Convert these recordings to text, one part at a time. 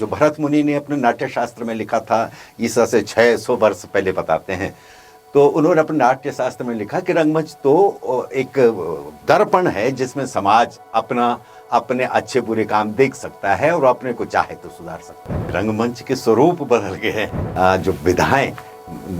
जो भरत मुनि ने अपने नाट्य शास्त्र में लिखा था, ईसा से 600 वर्ष पहले बताते हैं। तो उन्होंने अपने नाट्य शास्त्र में लिखा कि रंगमंच तो एक दर्पण है जिसमें समाज अपने अच्छे बुरे काम देख सकता है और अपने को चाहे तो सुधार सकता है। रंगमंच के स्वरूप बदल गए हैं, जो विधाएं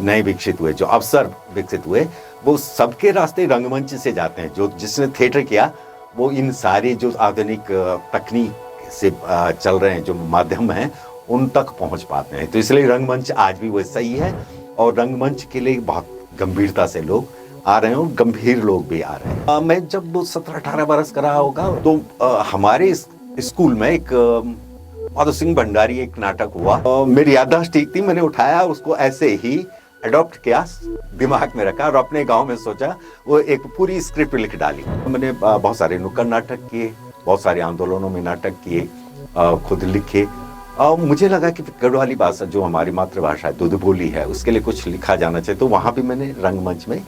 नए विकसित हुए, जो अवसर विकसित हुए, वो सबके रास्ते रंगमंच से जाते हैं। जो जिसने थिएटर किया वो इन सारे जो आधुनिक तकनीक से चल रहे हैं जो माध्यम हैं उन तक पहुंच पाते हैं। तो इसलिए रंगमंच आज भी वैसा ही है और रंगमंच के लिए बहुत गंभीरता से लोग आ रहे हैं और गंभीर लोग भी आ रहे हैं। मैं जब 17-18 बरस का रहा होगा तो हमारे स्कूल में एक माधव सिंह भंडारी एक नाटक हुआ। मेरी याददाश्त ठीक थी, मैंने उठाया उसको ऐसे ही अडॉप्ट किया, दिमाग में रखा और अपने गांव में सोचा वो एक पूरी स्क्रिप्ट लिख डाली। मैंने बहुत सारे नुक्कड़ नाटक किए, बहुत सारे आंदोलनों में नाटक किए, खुद लिखे। मुझे लगा कि गढ़वाली भाषा जो हमारी मातृभाषा है, दूध बोली है, उसके लिए कुछ लिखा जाना चाहिए। तो वहाँ भी मैंने रंगमंच में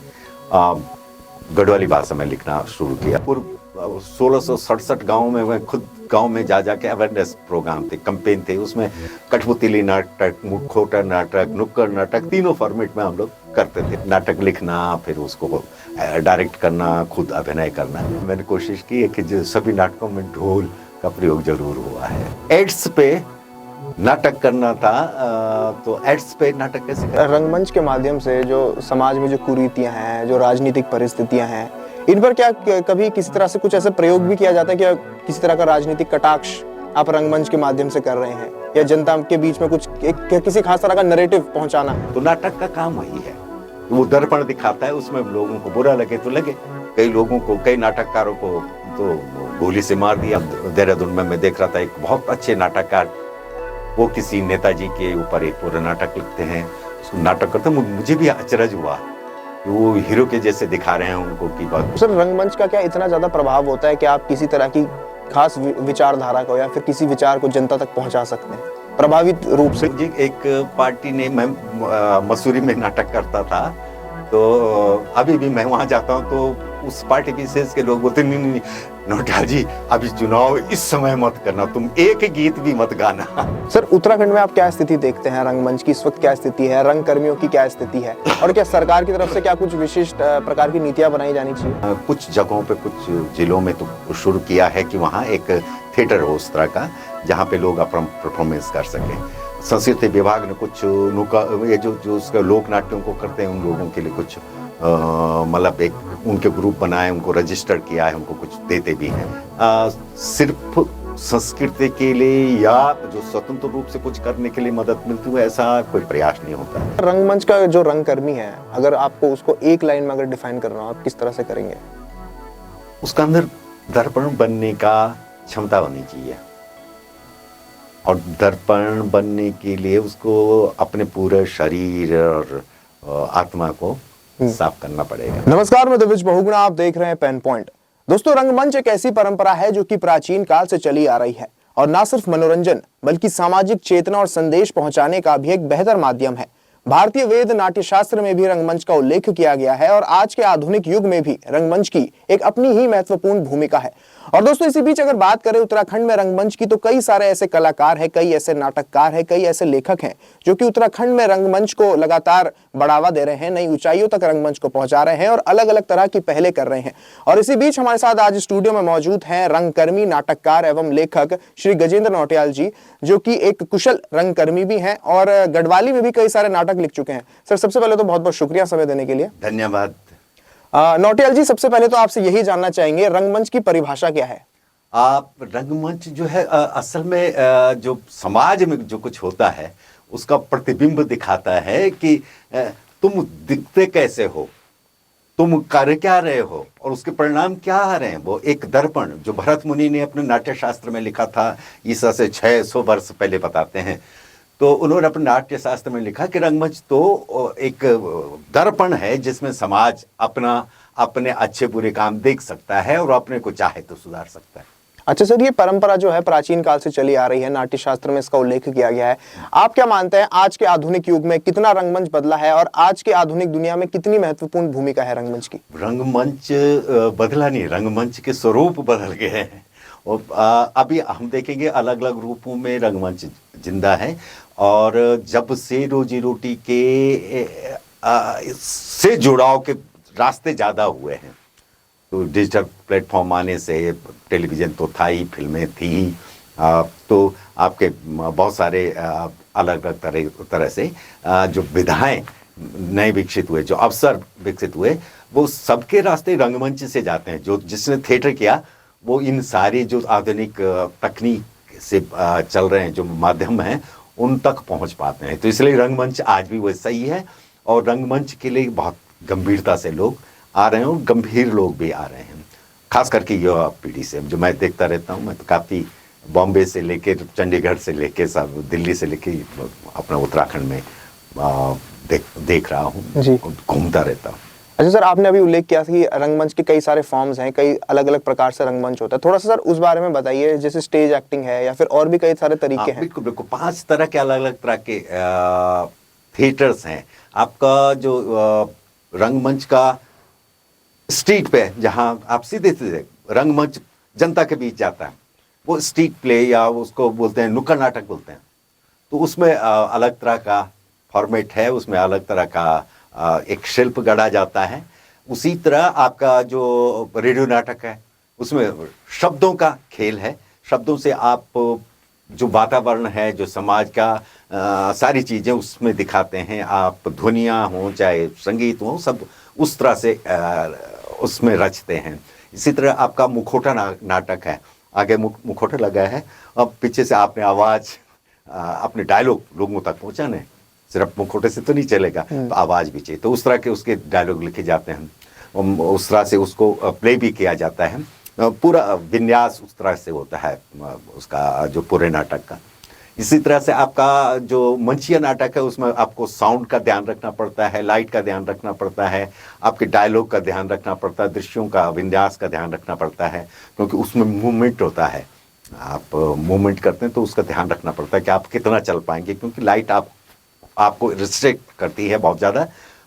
गढ़वाली भाषा में लिखना शुरू किया। पूर्व 1667 गाँव में मैं खुद गांव में जा के अवेयरनेस प्रोग्राम थे, कैंपेन थे, उसमें कठपुतली नाटक, मुखौटा नाटक, नुक्कड़ नाटक, तीनों फॉर्मेट में हम लोग करते थे। नाटक लिखना, फिर उसको डायरेक्ट करना, खुद अभिनय करना। मैंने कोशिश की है कि जो सभी नाटकों में ढोल का प्रयोग जरूर हुआ है। एड्स पे नाटक करना था, तो एड्स पे नाटक कैसे करना? रंगमंच के माध्यम से जो समाज में जो कुरीतियां हैं, जो राजनीतिक परिस्थितियां हैं, इन पर क्या कभी किसी तरह से कुछ ऐसे प्रयोग भी किया जाता है? क्या किसी तरह का राजनीतिक कटाक्ष आप रंगमंच के माध्यम से कर रहे हैं, या जनता के बीच में कुछ किसी खास तरह का नैरेटिव पहुंचाना? तो नाटक का काम वही है, वो दर्पण दिखाता है, उसमें लोगों को बुरा लगे तो लगे। कई लोगों को, कई नाटककारों को तो गोली से मार दिया। देहरादून में मैं देख रहा था, एक बहुत अच्छे नाटककार, वो किसी नेताजी के ऊपर एक पूरा नाटक लिखते हैं, नाटक करते हैं। मुझे भी अचरज हुआ, वो हीरो के जैसे दिखा रहे हैं उनको की बात। सर, रंगमंच का क्या इतना ज्यादा प्रभाव होता है कि आप किसी तरह की खास विचारधारा को या फिर किसी विचार को जनता तक पहुंचा सकते हैं प्रभावित रूप से? जी, एक पार्टी ने, मैं मसूरी में नाटक करता था, तो अभी भी मैं वहां जाता हूं तो उस पार्टी विशेष के लोग बोलते नहीं नौटियाल जी, अभी चुनाव इस समय मत करना, तुम एक गीत भी मत गाना। सर, उत्तराखंड में आप क्या स्थिति देखते हैं रंगमंच की? इस वक्त क्या स्थिति है, रंग कर्मियों की क्या स्थिति है, और क्या सरकार की तरफ से क्या कुछ विशिष्ट प्रकार की नीतियां बनाई जानी चाहिए? कुछ जगहों पे, कुछ जिलों में तो शुरू किया है कि वहाँ एक थिएटर हो उस तरह का, जहाँ पे लोग अपना परफॉर्मेंस कर सकें। संस्कृति विभाग ने कुछ ये जो उसका लोक नाट्यों को करते हैं उन लोगों के लिए कुछ मतलब एक उनके ग्रुप बनाए, उनको रजिस्टर किया है, उनको कुछ देते भी हैं। सिर्फ संस्कृति के लिए या जो स्वतंत्र रूप से कुछ करने के लिए मदद मिलती है, ऐसा कोई प्रयास नहीं होता। रंगमंच का जो रंगकर्मी है, अगर आपको उसको एक लाइन में अगर डिफाइन करना हो, आप किस तरह से करेंगे? उसका अंदर दर्पण बनने का क्षमता होनी चाहिए, और दर्पण बनने के लिए उसको अपने पूरे शरीर और आत्मा को साफ करना पड़ेगा। नमस्कार, मैं दिविज बहुगुणा, आप देख रहे हैं पेन पॉइंट। दोस्तों, रंगमंच एक ऐसी परंपरा है जो कि प्राचीन काल से चली आ रही है और ना सिर्फ मनोरंजन बल्कि सामाजिक चेतना और संदेश पहुंचाने का भी एक बेहतर माध्यम है। भारतीय वेद नाट्य शास्त्र में भी रंगमंच का उल्लेख किया गया है और आज के आधुनिक युग में भी रंगमंच की एक अपनी ही महत्वपूर्ण भूमिका है। और दोस्तों, इसी बीच अगर बात करें उत्तराखंड में रंगमंच की, तो कई सारे ऐसे कलाकार हैं, कई ऐसे नाटककार हैं, कई ऐसे लेखक हैं जो कि उत्तराखंड में रंगमंच को लगातार बढ़ावा दे रहे हैं, नई ऊंचाइयों तक रंगमंच को पहुंचा रहे हैं और अलग अलग तरह की पहले कर रहे हैं। और इसी बीच हमारे साथ आज स्टूडियो में मौजूद हैं रंगकर्मी, नाटककार एवं लेखक श्री गजेंद्र नौटियाल जी, जो कि एक कुशल रंगकर्मी भी हैं और गढ़वाली में भी कई सारे नाटक लिख चुके हैं। सर, सबसे पहले तो बहुत बहुत शुक्रिया समय देने के लिए। धन्यवाद। नौटियाल जी, सबसे पहले तो आपसे यही जानना चाहेंगे, रंगमंच की परिभाषा क्या है? रंगमंच जो है असल में जो समाज में जो कुछ होता है उसका प्रतिबिंब दिखाता है कि तुम दिखते कैसे हो, तुम कर क्या रहे हो और उसके परिणाम क्या आ रहे हैं। वो एक दर्पण जो भरत मुनि ने अपने नाट्य शास्त्र में लिखा था, ईसा से 600 वर्ष पहले बताते हैं। तो उन्होंने अपने नाट्य शास्त्र में लिखा कि रंगमंच तो एक दर्पण है जिसमें समाज अपने अच्छे बुरे काम देख सकता है और अपने को चाहे तो सुधार सकता है। अच्छा सर, ये परंपरा जो है प्राचीन काल से चली आ रही है, नाट्य शास्त्र में इसका उल्लेख किया गया है। आप क्या मानते हैं, आज के आधुनिक युग में कितना रंगमंच बदला है और आज के आधुनिक दुनिया में कितनी महत्वपूर्ण भूमिका है रंगमंच की? रंगमंच बदला नहीं, रंगमंच के स्वरूप बदल गए हैं और अभी हम देखेंगे अलग अलग रूपों में रंगमंच जिंदा है। और जब से रोजी रोटी के से जुड़ाव के रास्ते ज़्यादा हुए हैं, तो डिजिटल प्लेटफॉर्म आने से, टेलीविज़न तो था ही, फिल्में थी ही, तो आपके बहुत सारे अलग अलग तरह से जो विधाएं नए विकसित हुए, जो अवसर विकसित हुए, वो सबके रास्ते रंगमंच से जाते हैं। जो जिसने थिएटर किया वो इन सारे जो आधुनिक तकनीक से चल रहे हैं जो माध्यम हैं उन तक पहुंच पाते हैं। तो इसलिए रंगमंच आज भी वैसा ही है, और रंगमंच के लिए बहुत गंभीरता से लोग आ रहे हैं, और गंभीर लोग भी आ रहे हैं, खास करके युवा पीढ़ी से जो मैं देखता रहता हूँ। मैं तो काफ़ी बॉम्बे से लेके, चंडीगढ़ से लेके, सब दिल्ली से लेके अपना उत्तराखंड में देख रहा हूँ, घूमता रहता हूँ। अच्छा सर, आपने अभी उल्लेख किया कि रंगमंच के कई सारे फॉर्म्स हैं, कई अलग अलग प्रकार से रंगमंच होता है। थोड़ा सा सर उस बारे में बताइए, जैसे स्टेज एक्टिंग है या फिर और भी कई सारे तरीके हैं। बिल्कुल बिल्कुल, 5 तरह के अलग अलग तरह के थिएटर्स हैं। आपका जो रंगमंच का स्ट्रीट पे, जहाँ आप सीधे सीधे रंगमंच जनता के बीच जाता है, वो स्ट्रीट प्ले या उसको बोलते हैं नुक्कड़ नाटक बोलते हैं। तो उसमें अलग तरह का फॉर्मेट है, उसमें अलग तरह का एक शिल्प गढ़ा जाता है। उसी तरह आपका जो रेडियो नाटक है उसमें शब्दों का खेल है। शब्दों से आप जो वातावरण है, जो समाज का सारी चीज़ें उसमें दिखाते हैं। आप ध्वनियाँ हों चाहे संगीत हो, सब उस तरह से उसमें रचते हैं। इसी तरह आपका मुखौटा नाटक है, आगे मुखौटा लगा है, अब पीछे से आपने आवाज़ अपने डायलॉग लोगों तक पहुँचाने, सिर्फ मुखौटे से तो नहीं चलेगा, तो आवाज़ भी चाहिए। तो उस तरह के उसके डायलॉग लिखे जाते हैं, उस तरह से उसको प्ले भी किया जाता है। पूरा विन्यास उस तरह से होता है उसका, जो पूरे नाटक का। इसी तरह से आपका जो मंचीय नाटक है उसमें आपको साउंड का ध्यान रखना पड़ता है, लाइट का ध्यान रखना पड़ता है, आपके डायलॉग का ध्यान रखना पड़ता है, दृश्यों का विन्यास का ध्यान रखना पड़ता है, क्योंकि उसमें मूवमेंट होता है। आप मूवमेंट करते हैं तो उसका ध्यान रखना पड़ता है कि आप कितना चल पाएंगे, क्योंकि लाइट आपको रिस्ट्रिक्ट करती है, बहुत ज़्यादा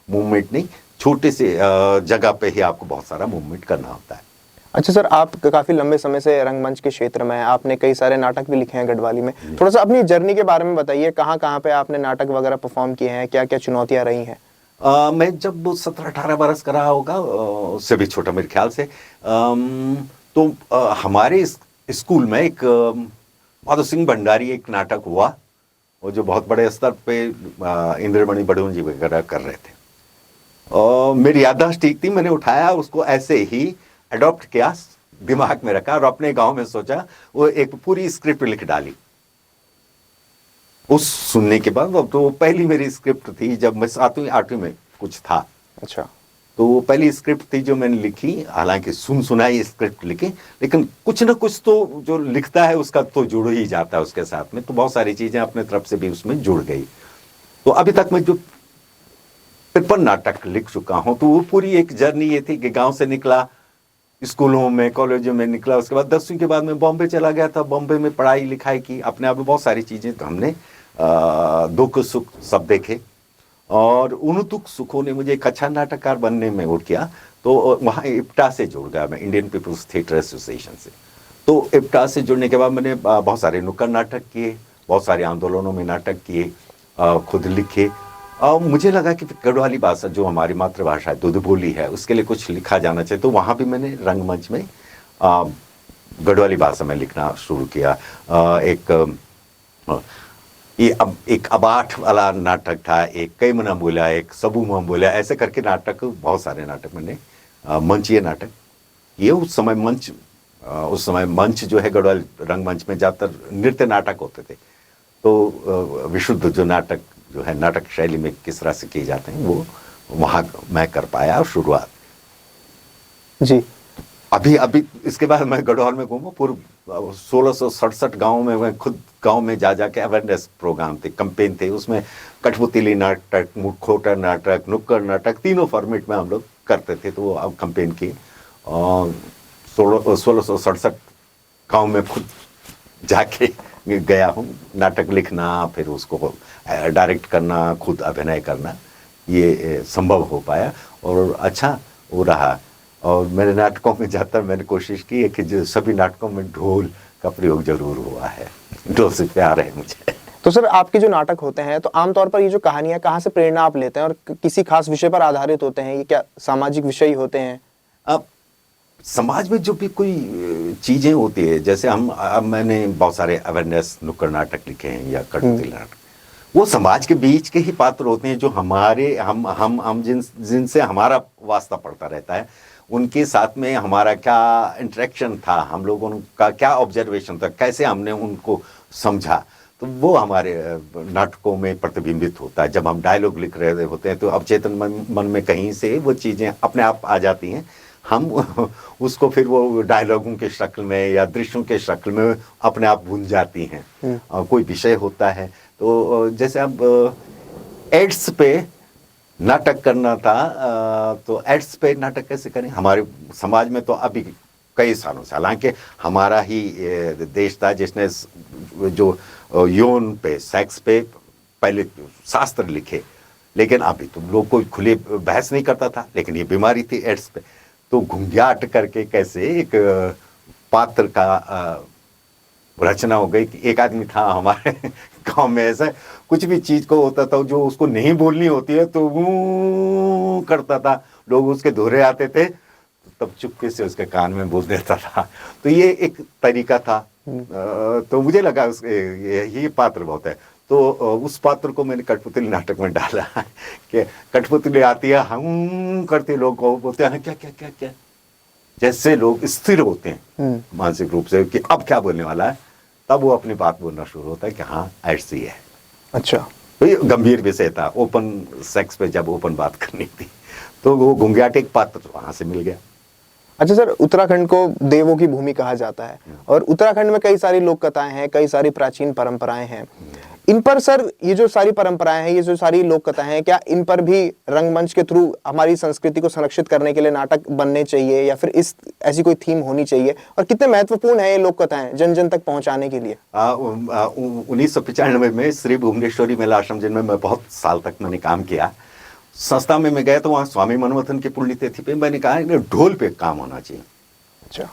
मूवमेंट नहीं, छोटे से जगह पे ही आपको बहुत सारा मूवमेंट करना होता है। अच्छा सर, आप काफ़ी लंबे समय से रंगमंच के क्षेत्र में हैं, आपने कई सारे नाटक भी लिखे हैं गढ़वाली में। थोड़ा सा अपनी जर्नी के बारे में बताइए, कहाँ कहाँ पे आपने नाटक वगैरह परफॉर्म किए हैं, क्या क्या चुनौतियाँ रही हैं? मैं जब 17-18 बरस का रहा होगा, उससे भी छोटा मेरे ख्याल से, तो हमारे स्कूल में एक माधव सिंह भंडारी एक नाटक हुआ, वो जो बहुत बड़े स्तर पे इंद्रमणि बड़ून जी वगैरह कर रहे थे। और मेरी याददाश्त ठीक थी, मैंने उठाया उसको, ऐसे ही अडॉप्ट किया, दिमाग में रखा और अपने गांव में सोचा, वो एक पूरी स्क्रिप्ट लिख डाली। उस सुनने के बाद, तो पहली मेरी स्क्रिप्ट थी जब मैं 7वीं 8वीं में कुछ था। अच्छा। तो वो पहली स्क्रिप्ट थी जो मैंने लिखी, हालांकि सुनाई स्क्रिप्ट लिखी, लेकिन कुछ ना कुछ तो जो लिखता है उसका तो जुड़ ही जाता है उसके साथ में, तो बहुत सारी चीजें अपने तरफ से भी उसमें जुड़ गई। तो अभी तक मैं जो 53 नाटक लिख चुका हूं, तो वो पूरी एक जर्नी ये थी कि गांव से निकला, स्कूलों में कॉलेजों में निकला, उसके बाद 10वीं के बाद मैं बॉम्बे चला गया था, बॉम्बे में पढ़ाई लिखाई की, अपने आप में बहुत सारी चीज़ें तो हमने दुख सुख सब देखे, और उन दुख सुखों ने मुझे एक अच्छा नाटककार बनने में वो किया। तो वहाँ इप्टा से जुड़ गया मैं, इंडियन पीपल्स थिएटर एसोसिएशन से। तो इप्टा से जुड़ने के बाद मैंने बहुत सारे नुक्कड़ नाटक किए, बहुत सारे आंदोलनों में नाटक किए, खुद लिखे, और मुझे लगा कि गढ़वाली भाषा जो हमारी मातृभाषा है, दूध बोली है, उसके लिए कुछ लिखा जाना चाहिए। तो वहाँ भी मैंने रंगमंच में गढ़वाली भाषा में लिखना शुरू किया। एक अबाठ वाला नाटक था, एक कई मना बोला, एक सबू मना बोला, ऐसे करके नाटक, बहुत सारे नाटक मैंने मंचीय नाटक ये। उस समय मंच जो है गढ़वाल रंगमंच में ज़्यादातर नृत्य नाटक होते थे, तो विशुद्ध जो नाटक जो है नाटक शैली में किस तरह से किए जाते हैं वो वहाँ मैं कर पाया शुरुआत जी। अभी इसके बाद मैं गढ़वाल में घूमा, पूर्व 1667 गाँव में मैं खुद गांव में जा के अवेयरनेस प्रोग्राम थे, कैंपेन थे, उसमें कठपुतली नाटक, मुखौटा नाटक, नुक्कड़ नाटक, तीनों फॉर्मेट में हम लोग करते थे। तो वो अब कैंपेन किए, 1667 गाँव में खुद जाके गया हूँ, नाटक लिखना, फिर उसको डायरेक्ट करना, खुद अभिनय करना, ये संभव हो पाया और अच्छा हो रहा। और मेरे नाटकों में ज़्यादातर मैंने कोशिश की है कि जो सभी नाटकों में ढोल का प्रयोग जरूर हुआ है, ढोल से प्यार है मुझे। तो तो सर आपके जो नाटक होते हैं तो आमतौर पर ये जो कहानियां कहाँ से प्रेरणा आप लेते हैं और किसी खास विषय पर आधारित होते हैं? ये क्या सामाजिक विषय ही होते हैं? अब समाज में जो भी कोई चीजें होती है, जैसे अब मैंने बहुत सारे अवेयरनेस नुक्कड़ नाटक लिखे हैं या कठपुतली नाटक, वो समाज के बीच के ही पात्र होते हैं जो हमारे हम जिनसे हमारा वास्ता पड़ता रहता है, उनके साथ में हमारा क्या इंटरेक्शन था, हम लोगों का क्या ऑब्जर्वेशन था, कैसे हमने उनको समझा, तो वो हमारे नाटकों में प्रतिबिंबित होता है। जब हम डायलॉग लिख रहे होते हैं तो अवचेतन मन में कहीं से वो चीज़ें अपने आप आ जाती हैं, हम उसको फिर वो डायलॉगों के शक्ल में या दृश्यों के शक्ल में अपने आप बुन जाती हैं। कोई विषय होता है तो जैसे अब एड्स पे नाटक करना था, तो एड्स पे नाटक कैसे करें? हमारे समाज में तो अभी कई सालों से, हालांकि हमारा ही देश था जिसने जो यौन पे, सेक्स पे पहले शास्त्र लिखे, लेकिन अभी तो लोग कोई खुले बहस नहीं करता था, लेकिन ये बीमारी थी एड्स पे, तो घुंघराट करके कैसे एक पात्र का रचना हो गई कि एक आदमी था हमारे गांव में, ऐसा कुछ भी चीज को होता था जो उसको नहीं बोलनी होती है तो वो करता था, लोग उसके दोहरे आते थे तब चुपके से उसके कान में बोल देता था। तो ये एक तरीका था। तो मुझे लगा ये पात्र बहुत है, तो उस पात्र को मैंने कठपुतली नाटक में डाला कि कठपुतली आती है, हम करते लोग को बोलते हैं क्या क्या क्या क्या, जैसे लोग स्थिर होते हैं मानसिक रूप से कि अब क्या बोलने वाला है, तब वो अपनी बात बोलना शुरू होता है कि हाँ ऐसी है। अच्छा, तो ये गंभीर विषय था, ओपन सेक्स पे जब ओपन बात करनी थी, तो वो घुंघराट एक पात्र वहां से मिल गया। अच्छा सर, उत्तराखंड को देवों की भूमि कहा जाता है और उत्तराखंड में कई सारी लोक कथाएं हैं, कई सारी प्राचीन परंपराएं हैं। इन पर सर ये जो सारी परंपराएं हैं, ये जो सारी लोक कथाएं हैं, क्या इन पर भी रंगमंच के थ्रू हमारी संस्कृति को संरक्षित करने के लिए नाटक बनने चाहिए या फिर इस ऐसी कोई थीम होनी चाहिए, और कितने महत्वपूर्ण है ये लोक कथाएं जन जन तक पहुंचाने के लिए? 1995 में श्री भुवनेश्वरी मेला आश्रम जिनमें मैं बहुत साल तक मैंने काम किया, संस्था में मैं गया तो वहाँ स्वामी मनमोहन की पुण्यतिथि पे मैंने कहा कि ढोल पे काम होना चाहिए। अच्छा,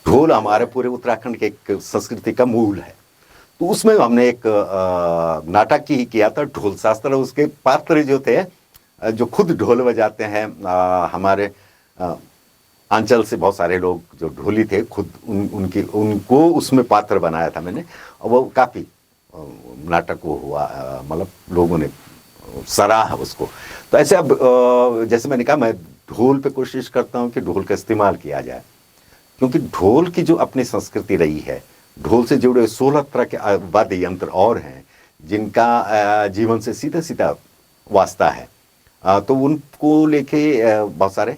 ढोल हमारे पूरे उत्तराखंड के एक संस्कृति का मूल है, तो उसमें हमने एक नाटक ही किया था ढोल शास्त्र। उसके पात्र जो थे जो खुद ढोल बजाते हैं, हमारे अंचल से बहुत सारे लोग जो ढोली थे खुद उनको उसमें पात्र बनाया था मैंने, और वो काफ़ी नाटक वो हुआ, मतलब लोगों ने सराहा उसको। तो ऐसे अब जैसे मैंने कहा, मैं ढोल पे कोशिश करता हूँ कि ढोल का इस्तेमाल किया जाए, क्योंकि ढोल की जो अपनी संस्कृति रही है, ढोल से जुड़े 16 तरह के वाद्य यंत्र और हैं जिनका जीवन से सीधा सीधा वास्ता है, तो उनको लेके बहुत सारे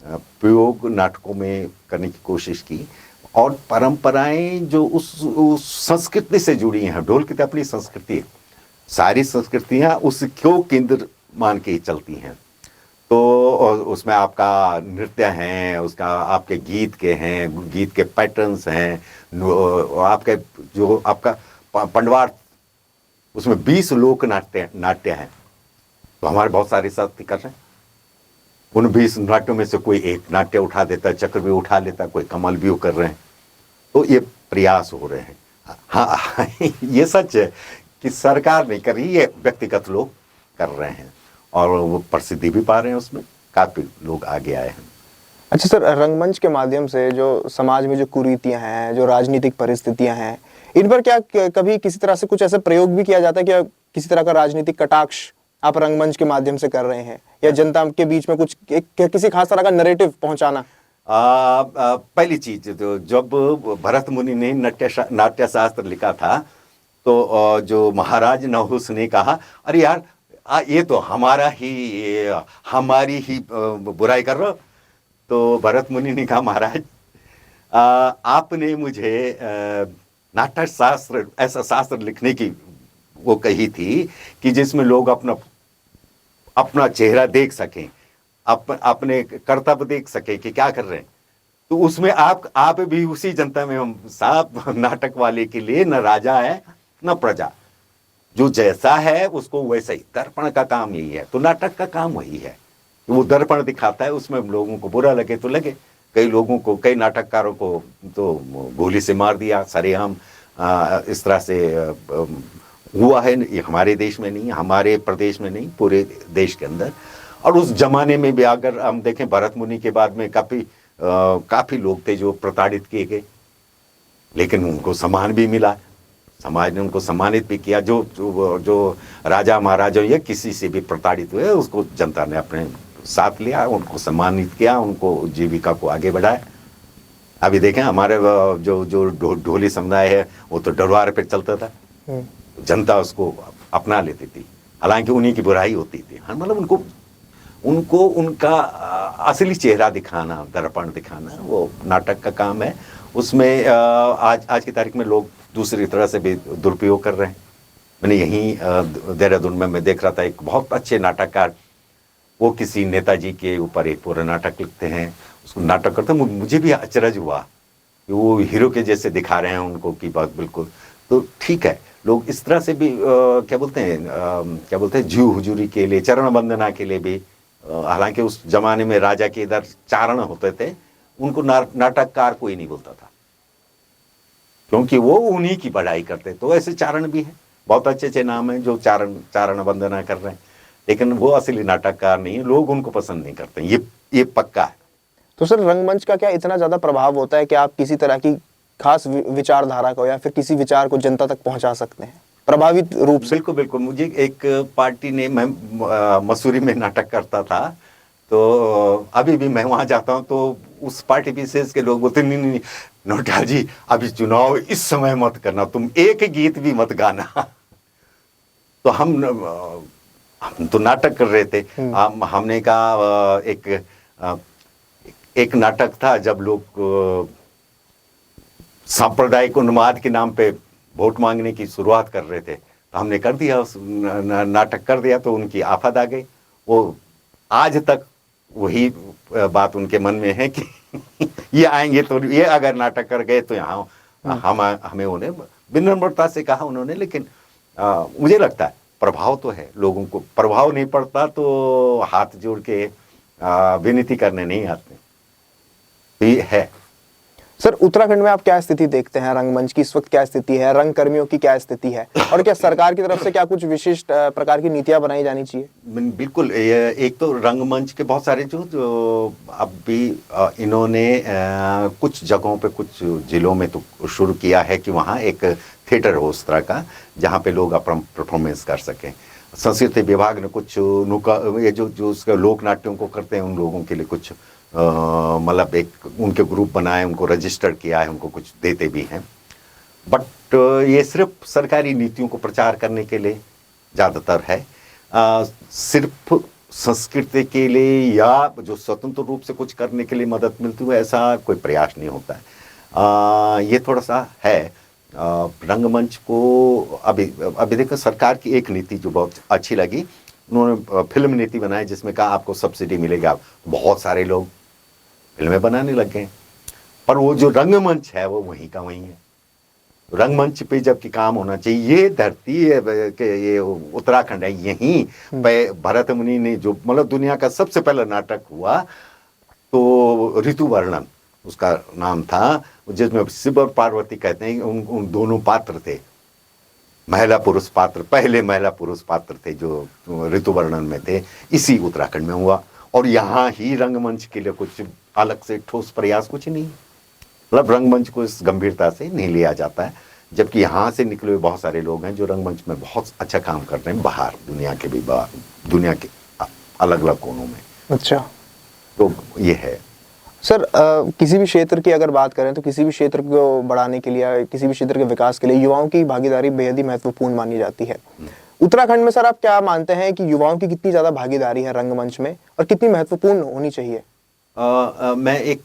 प्रयोग नाटकों में करने की कोशिश की। और परंपराएं जो उस संस्कृति से जुड़ी हैं, ढोल की तो अपनी संस्कृति है, सारी संस्कृतियां उसको केंद्र मान के ही चलती हैं। तो उसमें आपका नृत्य हैं, उसका आपके गीत के हैं, गीत के पैटर्न्स हैं, आपके जो आपका पंडवार, उसमें 20 लोक नाट्य हैं। तो हमारे बहुत सारे साथी कर रहे हैं, उन 20 नाट्यों में से कोई एक नाट्य उठा देता है, चक्र भी उठा लेता है, कोई कमल भी कर रहे हैं। तो ये प्रयास हो रहे हैं। हाँ ये सच है कि सरकार नहीं कर रही, ये व्यक्तिगत लोग कर रहे हैं और वो प्रसिद्धि भी पा रहे हैं, उसमें काफी लोग आगे आए हैं। अच्छा सर, रंगमंच के माध्यम से जो समाज में जो कुरीतियां हैं, जो राजनीतिक परिस्थितियां हैं, इन पर क्या कभी किसी तरह से कुछ ऐसा प्रयोग भी किया जाता है? क्या किसी तरह का राजनीतिक कटाक्ष आप रंगमंच के माध्यम से कर रहे हैं, या जनता के बीच में कुछ किसी खास तरह का नैरेटिव पहुंचाना? पहली चीज तो जब भरत मुनि ने नाट्य शास्त्र लिखा था, तो जो महाराज नहुस ने कहा, अरे यार ये तो हमारी ही बुराई कर रहे हो। तो भरत मुनि ने कहा, महाराज आपने मुझे नाट्य शास्त्र, ऐसा शास्त्र लिखने की वो कही थी कि जिसमें लोग अपना चेहरा देख सकें, अपने कर्तव्य देख सकें कि क्या कर रहे हैं। तो उसमें आप भी उसी जनता में, हम साहब नाटक वाले के लिए न राजा है न प्रजा, जो जैसा है उसको वैसा ही, दर्पण का काम यही है। तो नाटक का काम वही है, वो दर्पण दिखाता है, उसमें लोगों को बुरा लगे तो लगे। कई लोगों को, कई नाटककारों को तो गोली से मार दिया सरेआम, इस तरह से हुआ है, ये हमारे देश में नहीं, हमारे प्रदेश में नहीं, पूरे देश के अंदर। और उस जमाने में भी अगर हम देखें, भरत मुनि के बाद में काफी लोग थे जो प्रताड़ित किए गए, लेकिन उनको सम्मान भी मिला, समाज ने उनको सम्मानित भी किया। जो राजा महाराजा या किसी से भी प्रताड़ित हुए उसको जनता ने अपने साथ लिया, उनको सम्मानित किया, उनको जीविका को आगे बढ़ाया। अभी देखें हमारे जो ढोली समुदाय है वो तो डरवार पे चलता था, जनता उसको अपना लेती थी, हालांकि उन्हीं की बुराई होती थी। हाँ, मतलब उनको उनका असली चेहरा दिखाना, दर्पण दिखाना वो नाटक का काम है। उसमें आज की तारीख में लोग दूसरी तरह से भी दुरुपयोग कर रहे हैं। मैंने यहीं देहरादून में मैं देख रहा था, एक बहुत अच्छे नाटककार, वो किसी नेताजी के ऊपर एक पूरा नाटक लिखते हैं, उसको नाटक करते हैं। मुझे भी अचरज हुआ कि वो हीरो के जैसे दिखा रहे हैं उनको की बात, बिल्कुल। तो ठीक है, लोग इस तरह से भी क्या बोलते हैं जीव हुजूरी के लिए, चरण वंदना के लिए भी, हालांकि उस जमाने में राजा के इधर चारण होते थे, उनको नाटककार कोई नहीं बोलता था, क्योंकि वो उन्हीं की बढ़ाई करते। तो ऐसे चारण भी हैं, बहुत अच्छे अच्छे नाम हैं जो चारण वंदना कर रहे हैं, लेकिन वो असली नाटककार नहीं है, लोग उनको पसंद नहीं करते, ये पक्का है। तो सर, रंगमंच का क्या इतना ज्यादा प्रभाव होता है कि आप किसी तरह की खास विचारधारा को या फिर किसी विचार को जनता तक पहुंचा सकते हैं प्रभावित रूप से? बिल्कुल बिल्कुल। मुझे एक पार्टी ने, मैं मसूरी में नाटक करता था, तो अभी भी मैं वहां जाता हूं तो उस पार्टी विशेष के लोग बोलते, नहीं नौटियाल जी, अभी चुनाव इस समय मत करना, तुम एक गीत भी मत गाना। तो हम तो नाटक कर रहे थे, हमने कहा एक नाटक था जब लोग सांप्रदायिक उन्माद के नाम पे वोट मांगने की शुरुआत कर रहे थे, तो हमने कर दिया, उस नाटक कर दिया, तो उनकी आफत आ गई। वो आज तक वही बात उनके मन में है कि ये आएंगे तो ये अगर नाटक कर गए तो यहाँ हमें उन्हें विनम्रता से कहा उन्होंने, लेकिन मुझे लगता है प्रभाव तो है, लोगों को प्रभाव नहीं पड़ता तो हाथ जोड़ के विनती करने नहीं आते, तो ये है। सर, उत्तराखंड में आप क्या स्थिति देखते हैं? रंगमंच की इस वक्त क्या स्थिति है? रंग कर्मियों की क्या स्थिति है? और क्या सरकार की तरफ से क्या कुछ विशिष्ट प्रकार की नीतियां बनाई जानी चाहिए? बिल्कुल। एक तो रंगमंच के बहुत सारे जो अब भी इन्होंने कुछ जगहों पे, कुछ जिलों में तो शुरू किया है कि वहाँ एक थिएटर हो उस तरह का, जहाँ पे लोग अपना परफॉर्मेंस कर सकें। संस्कृति विभाग ने कुछ ये जो उसके लोक नाट्यों को करते हैं उन लोगों के लिए कुछ मतलब एक उनके ग्रुप बनाए, उनको रजिस्टर किया है, उनको कुछ देते भी हैं। बट ये सिर्फ सरकारी नीतियों को प्रचार करने के लिए ज़्यादातर है, सिर्फ संस्कृति के लिए या जो स्वतंत्र रूप से कुछ करने के लिए मदद मिलती है, ऐसा कोई प्रयास नहीं होता है। ये थोड़ा सा है। रंगमंच को अभी देखो, सरकार की एक नीति जो बहुत अच्छी लगी, उन्होंने फिल्म नीति बनाई जिसमें कहा आपको सब्सिडी मिलेगा। बहुत सारे लोग फिल्में बनाने लग गए, पर वो जो रंगमंच है वो वहीं का वहीं है। रंगमंच पे जबकि काम होना चाहिए, ये धरती है कि ये उत्तराखंड है, यहीं पे भरत मुनि ने जो मतलब दुनिया का सबसे पहला नाटक हुआ, तो ऋतु वर्णन उसका नाम था, जिसमें शिव और पार्वती कहते हैं उन दोनों पात्र थे, महिला पुरुष पात्र, पहले महिला पुरुष पात्र थे जो ऋतु वर्णन में थे, इसी उत्तराखंड में हुआ। और यहाँ ही रंगमंच के लिए कुछ अलग से ठोस प्रयास कुछ नहीं, मतलब रंगमंच को इस गंभीरता से नहीं लिया जाता है, जबकि यहाँ से निकले हुए बहुत सारे लोग हैं जो रंगमंच में बहुत अच्छा काम कर रहे हैं, बाहर दुनिया के भी, दुनिया के अलग अलग कोनों में। अच्छा, तो ये है। सर, किसी भी क्षेत्र की अगर बात करें तो किसी भी क्षेत्र को बढ़ाने के लिए, किसी भी क्षेत्र के विकास के लिए युवाओं की भागीदारी बेहद ही महत्वपूर्ण मानी जाती है। उत्तराखंड में सर आप क्या मानते हैं कि युवाओं की कितनी ज्यादा भागीदारी है रंगमंच में और कितनी महत्वपूर्ण होनी चाहिए? मैं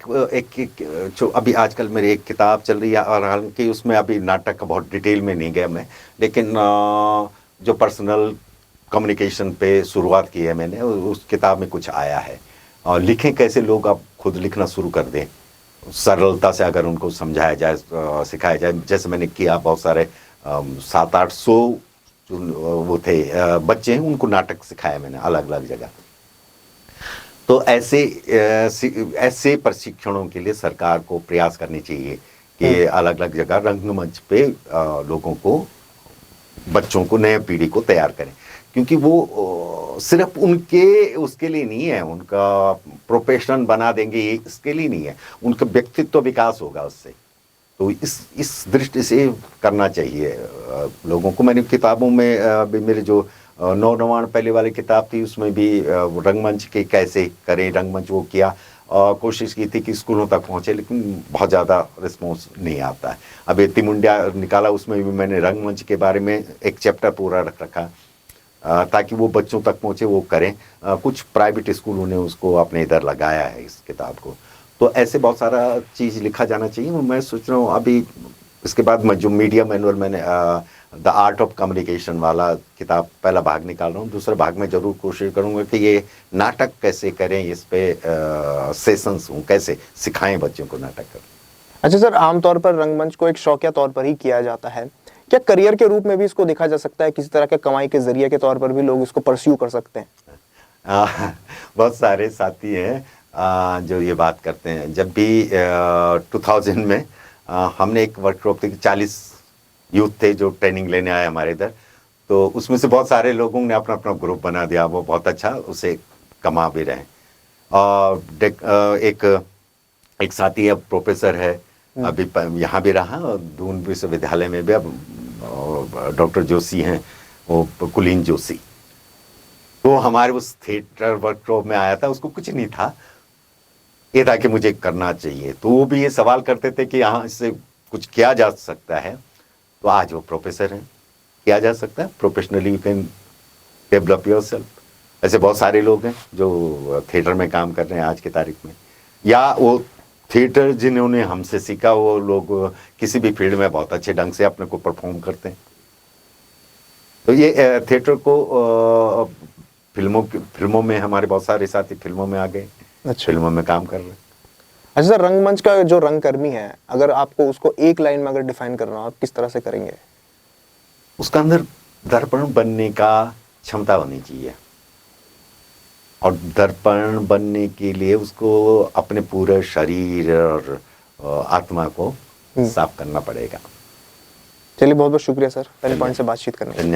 जो अभी आजकल मेरी एक किताब चल रही है, और हालांकि उसमें अभी नाटक का बहुत डिटेल में नहीं गया मैं, लेकिन जो पर्सनल कम्युनिकेशन पे शुरुआत की है मैंने, उस किताब में कुछ आया है। और लिखें कैसे लोग अब खुद लिखना शुरू कर दें, सरलता से अगर उनको समझाया जाए, सिखाया जाए, जैसे मैंने किया। बहुत सारे 700-800 जो वो थे बच्चे हैं, उनको नाटक सिखाया मैंने अलग अलग जगह। तो ऐसे प्रशिक्षणों के लिए सरकार को प्रयास करने चाहिए कि अलग अलग जगह रंगमंच पे लोगों को बच्चों को, नए पीढ़ी को तैयार करें, क्योंकि वो सिर्फ उनके उसके लिए नहीं है, उनका प्रोफेशन बना देंगे ये इसके लिए नहीं है, उनका व्यक्तित्व विकास होगा उससे। तो इस दृष्टि से करना चाहिए लोगों को। मैंने किताबों में भी मेरे जो नौनिर्माण पहले वाली किताब थी उसमें भी रंगमंच के कैसे करें, रंगमंच वो किया, कोशिश की थी कि स्कूलों तक पहुँचे, लेकिन बहुत ज़्यादा रिस्पॉन्स नहीं आता है। अब ये तिमुंडिया निकाला, उसमें भी मैंने रंगमंच के बारे में एक चैप्टर पूरा रख रखा ताकि वो बच्चों तक पहुँचे, वो करें। कुछ प्राइवेट स्कूलों ने उसको अपने इधर लगाया है इस किताब को। तो ऐसे बहुत सारा चीज़ लिखा जाना चाहिए। मैं सोच रहा हूँ अभी इसके बाद मैं जो मीडिया मैनुअल मैंने द आर्ट ऑफ कम्युनिकेशन वाला किताब पहला भाग निकाल रहा हूँ, दूसरे भाग में ज़रूर कोशिश करूँगा कि ये नाटक कैसे करें, इस पे सेशंस हों, कैसे सिखाएं बच्चों को नाटक करें। अच्छा सर, आमतौर पर रंगमंच को एक शौकिया तौर पर ही किया जाता है, क्या करियर के रूप में भी इसको देखा जा सकता है? किसी तरह के कमाई के जरिए के तौर पर भी लोग इसको परस्यू कर सकते हैं? बहुत सारे साथी हैं जो ये बात करते हैं। जब भी 2000 में हमने एक वर्कशॉप थी, 40 यूथ थे जो ट्रेनिंग लेने आए हमारे इधर, तो उसमें से बहुत सारे लोगों ने अपना अपना ग्रुप बना दिया, वो बहुत अच्छा उसे कमा भी रहे। और एक साथी है, प्रोफेसर है, अभी यहाँ भी रहा और दून विश्वविद्यालय में भी, अब डॉक्टर जोशी हैं, वो कुलीन जोशी। तो हमारे उस थिएटर वर्कशॉप में आया था, उसको कुछ नहीं था, ये था कि मुझे करना चाहिए। तो वो भी ये सवाल करते थे कि यहाँ इससे कुछ किया जा सकता है। तो आज वो प्रोफेसर हैं, किया जा सकता है, professionally you can develop yourself. ऐसे बहुत सारे लोग हैं जो थिएटर में काम कर रहे हैं आज की तारीख में, या वो थिएटर जिन्होंने हमसे सीखा वो लोग किसी भी फील्ड में बहुत अच्छे ढंग से अपने को परफॉर्म करते हैं। तो ये थिएटर को फिल्मों में हमारे बहुत सारे साथी फिल्मों में आ गए, अच्छा, फिल्मों में काम कर रहे हैं। अच्छा सर, रंगमंच का जो रंगकर्मी है, अगर आपको उसको एक लाइन में अगर डिफाइन करना हो, आप किस तरह से करेंगे? उसका अंदर दर्पण बनने का क्षमता होनी चाहिए, और दर्पण बनने के लिए उसको अपने पूरे शरीर और आत्मा को साफ करना पड़ेगा। चलिए, बहुत बहुत शुक्रिया सर पेन पॉइंट से बातचीत करने के लिए। धन्यवाद।